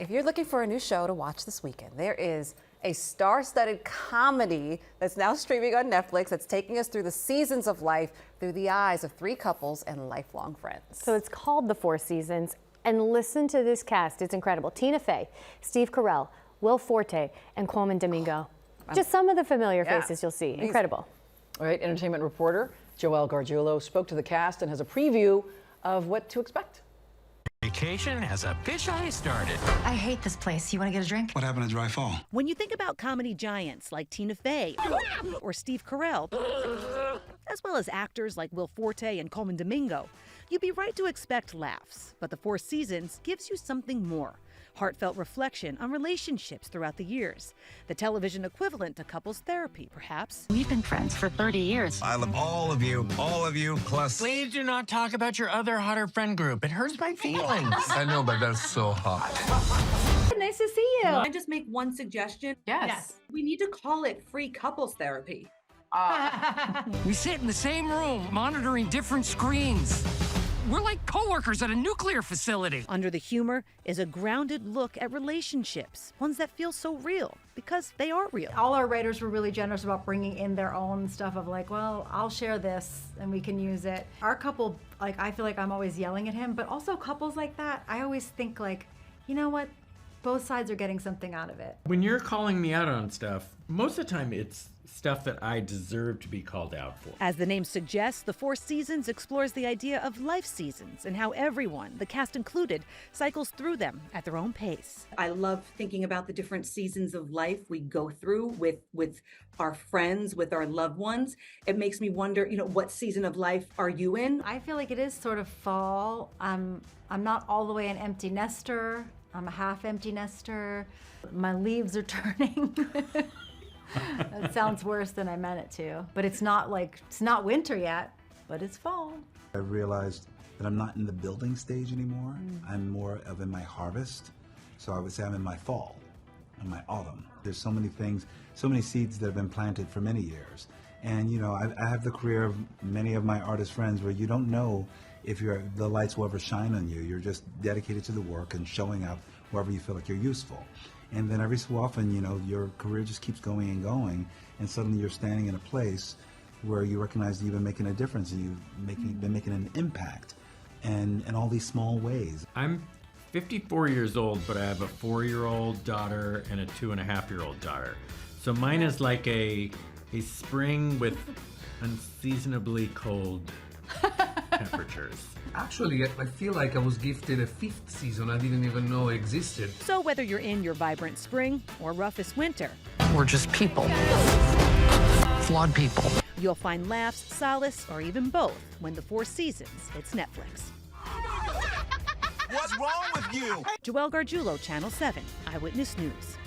If you're looking for a new show to watch this weekend, there is a star-studded comedy that's now streaming on Netflix that's taking us through the seasons of life through the eyes of three couples and lifelong friends. So it's called The Four Seasons, and listen to this cast. It's incredible. Tina Fey, Steve Carell, Will Forte, and Colman Domingo. Just some of the familiar faces you'll see. Incredible. All right, entertainment reporter Joelle Garguilo spoke to the cast and has a preview of what to expect. Vacation has officially started. I hate this place. You want to get a drink? What happened to Dry Fall? When you think about comedy giants like Tina Fey or Steve Carell, as well as actors like Will Forte and Colman Domingo, you'd be right to expect laughs. But The Four Seasons gives you something more. Heartfelt reflection on relationships throughout the years. The television equivalent to couples therapy, perhaps. We've been friends for 30 years. I love all of you, plus... Please do not talk about your other hotter friend group. It hurts my feelings. I know, but that's so hot. Nice to see you. Can I just make one suggestion? Yes. We need to call it free couples therapy. We sit in the same room, monitoring different screens. We're like coworkers at a nuclear facility. Under the humor is a grounded look at relationships, ones that feel so real because they are real. All our writers were really generous about bringing in their own stuff of like, well, I'll share this and we can use it. Our couple, like, I feel like I'm always yelling at him, but also couples like that, I always think like, you know what? Both sides are getting something out of it. When you're calling me out on stuff, most of the time it's stuff that I deserve to be called out for. As the name suggests, The Four Seasons explores the idea of life seasons and how everyone, the cast included, cycles through them at their own pace. I love thinking about the different seasons of life we go through with our friends, with our loved ones. It makes me wonder, what season of life are you in? I feel like it is sort of fall. I'm not all the way an empty nester. I'm a half empty nester. My leaves are turning. That sounds worse than I meant it to. But it's not winter yet, but it's fall. I realized that I'm not in the building stage anymore. I'm more of in my harvest. So I would say I'm in my fall, in my autumn. There's so many things, so many seeds that have been planted for many years. And I have the career of many of my artist friends where you don't know if the lights will ever shine on you. You're just dedicated to the work and showing up wherever you feel like you're useful. And then every so often, your career just keeps going and going, and suddenly you're standing in a place where you recognize that you've been making a difference and you've been making an impact, and in all these small ways. I'm 54 years old, but I have a 4-year-old daughter and a 2.5-year-old daughter. So mine is like a spring with unseasonably cold temperatures. Actually, I feel like I was gifted a 5th season I didn't even know existed. So whether you're in your vibrant spring or roughest winter, We're just people. Flawed people. you'll find laughs, solace, or even both when The Four Seasons hits Netflix. What's wrong with you? Joelle Garguilo, Channel 7, Eyewitness News.